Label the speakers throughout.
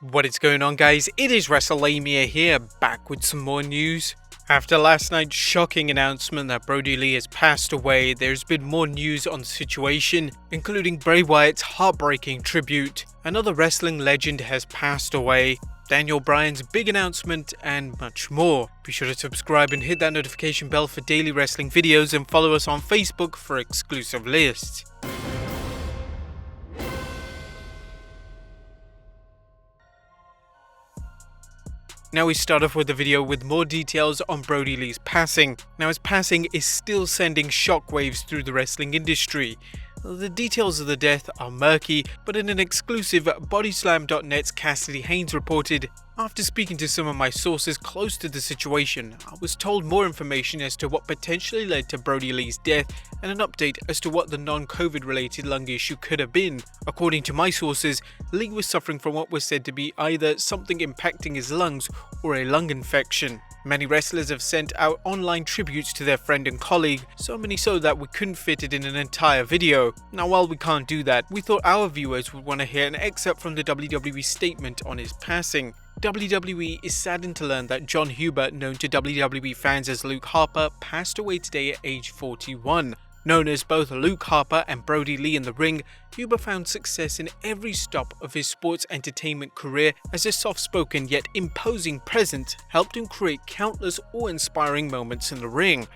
Speaker 1: What is going on, guys? It is Wrestlelamia here, back with some more news. After last night's shocking announcement that Brodie Lee has passed away, there's been more news on the situation, including Bray Wyatt's heartbreaking tribute, another wrestling legend has passed away, Daniel Bryan's big announcement, and much more. Be sure to subscribe and hit that notification bell for daily wrestling videos, and follow us on Facebook for exclusive lists. Now we start off with the video with more details on Brodie Lee's passing. Now his passing is still sending shockwaves through the wrestling industry. The details of the death are murky, but in an exclusive, Bodyslam.net's Cassidy Haynes reported, "After speaking to some of my sources close to the situation, I was told more information as to what potentially led to Brodie Lee's death and an update as to what the non-COVID related lung issue could have been. According to my sources, Lee was suffering from what was said to be either something impacting his lungs or a lung infection. Many wrestlers have sent out online tributes to their friend and colleague, so many so that we couldn't fit it in an entire video. Now while we can't do that, we thought our viewers would want to hear an excerpt from the WWE statement on his passing. WWE is saddened to learn that John Huber, known to WWE fans as Luke Harper, passed away today at age 41. Known as both Luke Harper and Brodie Lee in the ring, Huber found success in every stop of his sports entertainment career as a soft-spoken yet imposing presence helped him create countless awe-inspiring moments in the ring.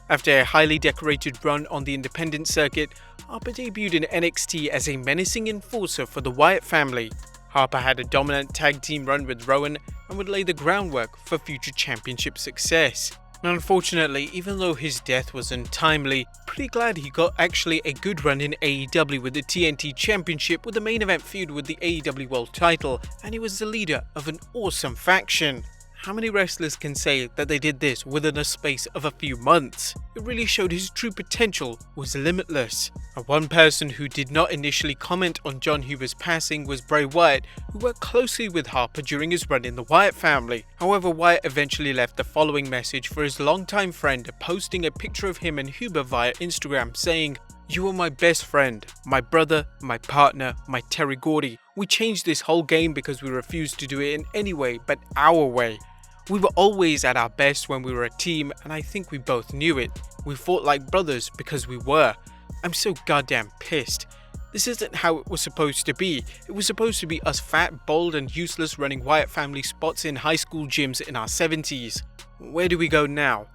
Speaker 1: After a highly decorated run on the independent circuit, Harper debuted in NXT as a menacing enforcer for the Wyatt family. Harper had a dominant tag team run with Rowan and would lay the groundwork for future championship success. Now, unfortunately, even though his death was untimely, pretty glad he got actually a good run in AEW with the TNT Championship with a main event feud with the AEW World title, and he was the leader of an awesome faction. How many wrestlers can say that they did this within a space of a few months? It really showed his true potential was limitless. One person who did not initially comment on John Huber's passing was Bray Wyatt, who worked closely with Harper during his run in the Wyatt family. However, Wyatt eventually left the following message for his longtime friend, posting a picture of him and Huber via Instagram saying, "You are my best friend, my brother, my partner, my Terry Gordy. We changed this whole game because we refused to do it in any way but our way. We were always at our best when we were a team, and I think we both knew it. We fought like brothers because we were. I'm so goddamn pissed. This isn't how it was supposed to be. It was supposed to be us fat, bald and useless running Wyatt family spots in high school gyms in our 70s. Where do we go now?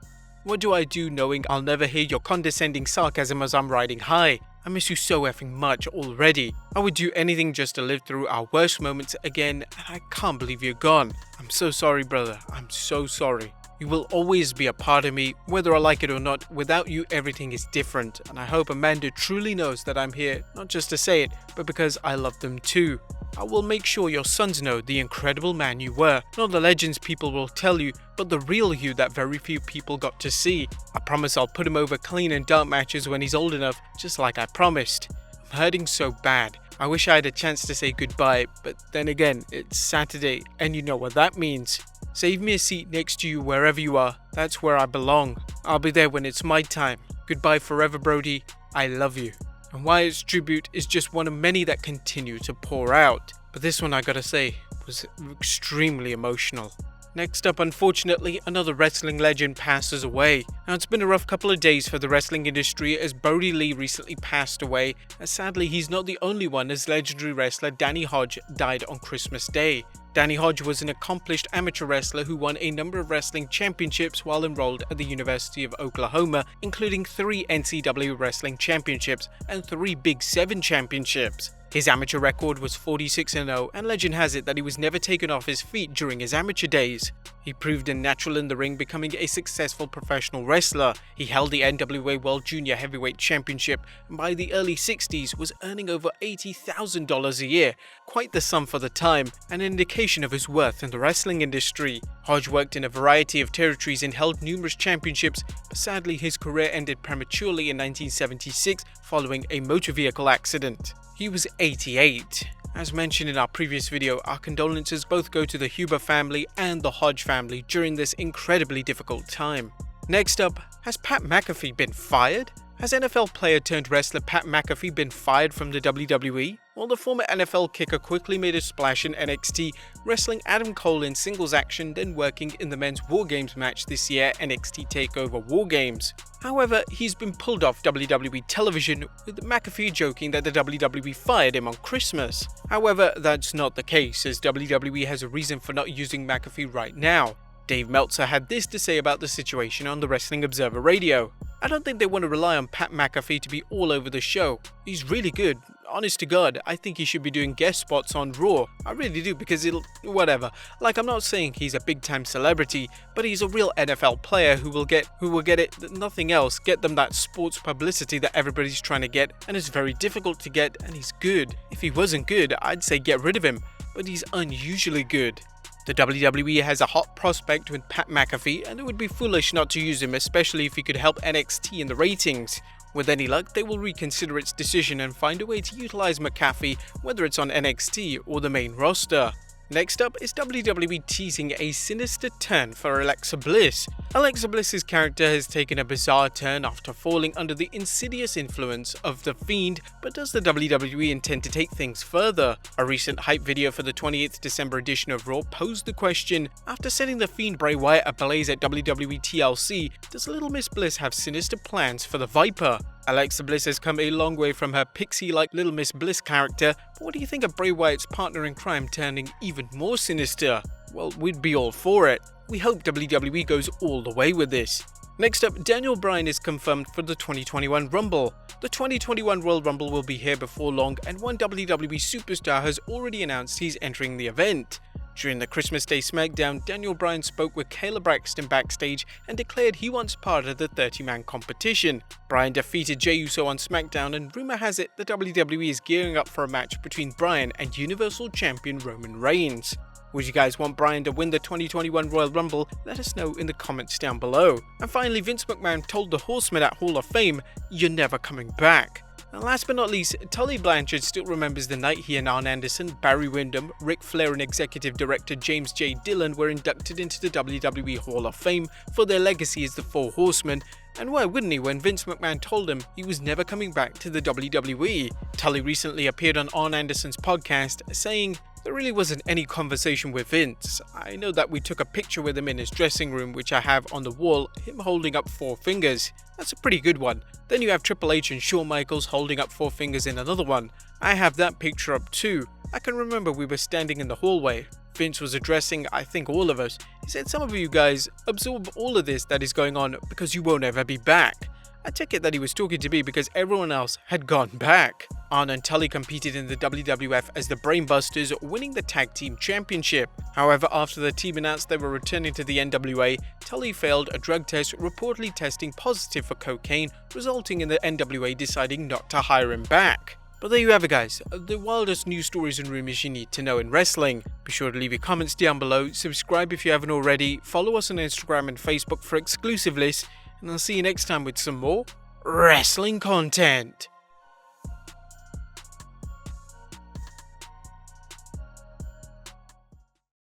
Speaker 1: What do I do knowing I'll never hear your condescending sarcasm as I'm riding high? I miss you so effing much already. I would do anything just to live through our worst moments again, and I can't believe you're gone. I'm so sorry, brother. I'm so sorry. You will always be a part of me, whether I like it or not. Without you, everything is different, and I hope Amanda truly knows that I'm here, not just to say it, but because I love them too. I will make sure your sons know the incredible man you were, not the legends people will tell you, but the real you that very few people got to see. I promise I'll put him over clean in dark matches when he's old enough, just like I promised. I'm hurting so bad. I wish I had a chance to say goodbye, but then again, it's Saturday, and you know what that means. Save me a seat next to you wherever you are. That's where I belong. I'll be there when it's my time. Goodbye forever, Brodie. I love you." And Wyatt's tribute is just one of many that continue to pour out. But this one, I gotta say, was extremely emotional. Next up, unfortunately, another wrestling legend passes away. Now, it's been a rough couple of days for the wrestling industry as Brodie Lee recently passed away, and sadly he's not the only one, as legendary wrestler Danny Hodge died on Christmas Day. Danny Hodge was an accomplished amateur wrestler who won a number of wrestling championships while enrolled at the University of Oklahoma, including 3 NCAA wrestling championships and 3 Big 7 championships. His amateur record was 46-0, and legend has it that he was never taken off his feet during his amateur days. He proved a natural in the ring, becoming a successful professional wrestler. He held the NWA World Junior Heavyweight Championship, and by the early 60s was earning over $80,000 a year, quite the sum for the time, and an indication of his worth in the wrestling industry. Hodge worked in a variety of territories and held numerous championships, but sadly his career ended prematurely in 1976 following a motor vehicle accident. He was 88. As mentioned in our previous video, our condolences both go to the Huber family and the Hodge family during this incredibly difficult time. Next up, has Pat McAfee been fired? Has NFL player turned wrestler Pat McAfee been fired from the WWE? While the former NFL kicker quickly made a splash in NXT, wrestling Adam Cole in singles action, then working in the men's War Games match this year, NXT TakeOver War Games. However, he's been pulled off WWE television, with McAfee joking that the WWE fired him on Christmas. However, that's not the case, as WWE has a reason for not using McAfee right now. Dave Meltzer had this to say about the situation on the Wrestling Observer Radio. "I don't think they want to rely on Pat McAfee to be all over the show. He's really good. Honest to God, I think he should be doing guest spots on Raw. I really do, because whatever. Like, I'm not saying he's a big time celebrity, but he's a real NFL player who will get it, nothing else, get them that sports publicity that everybody's trying to get, and it's very difficult to get, and he's good. If he wasn't good, I'd say get rid of him, but he's unusually good." The WWE has a hot prospect with Pat McAfee, and it would be foolish not to use him, especially if he could help NXT in the ratings. With any luck, they will reconsider its decision and find a way to utilize McAfee, whether it's on NXT or the main roster. Next up is WWE teasing a sinister turn for Alexa Bliss. Alexa Bliss's character has taken a bizarre turn after falling under the insidious influence of The Fiend, but does the WWE intend to take things further? A recent hype video for the 28th December edition of Raw posed the question: after setting The Fiend Bray Wyatt ablaze at WWE TLC, does Little Miss Bliss have sinister plans for the Viper? Alexa Bliss has come a long way from her pixie-like Little Miss Bliss character, but what do you think of Bray Wyatt's partner in crime turning even more sinister? Well, we'd be all for it. We hope WWE goes all the way with this. Next up, Daniel Bryan is confirmed for the 2021 Rumble. The 2021 Royal Rumble will be here before long, and one WWE superstar has already announced he's entering the event. During the Christmas Day SmackDown, Daniel Bryan spoke with Kayla Braxton backstage and declared he wants part of the 30-man competition. Bryan defeated Jey Uso on SmackDown, and rumor has it the WWE is gearing up for a match between Bryan and Universal Champion Roman Reigns. Would you guys want Bryan to win the 2021 Royal Rumble? Let us know in the comments down below. And finally, Vince McMahon told the Horsemen at Hall of Fame, "You're never coming back." And last but not least, Tully Blanchard still remembers the night he and Arn Anderson, Barry Windham, Ric Flair and Executive Director James J. Dillon were inducted into the WWE Hall of Fame for their legacy as the Four Horsemen. And why wouldn't he when Vince McMahon told him he was never coming back to the WWE? Tully recently appeared on Arn Anderson's podcast saying, "There really wasn't any conversation with Vince. I know that we took a picture with him in his dressing room, which I have on the wall, him holding up 4 fingers. That's a pretty good one. Then you have Triple H and Shawn Michaels holding up 4 fingers in another one. I have that picture up too. I can remember we were standing in the hallway. Vince was addressing, I think, all of us. He said, some of you guys absorb all of this that is going on because you won't ever be back. I take it that he was talking to me because everyone else had gone back." Arn and Tully competed in the WWF as the Brainbusters, winning the Tag Team Championship. However, after the team announced they were returning to the NWA, Tully failed a drug test, reportedly testing positive for cocaine, resulting in the NWA deciding not to hire him back. But there you have it, guys, the wildest news stories and rumors you need to know in wrestling. Be sure to leave your comments down below, subscribe if you haven't already, follow us on Instagram and Facebook for exclusive lists, and I'll see you next time with some more wrestling content.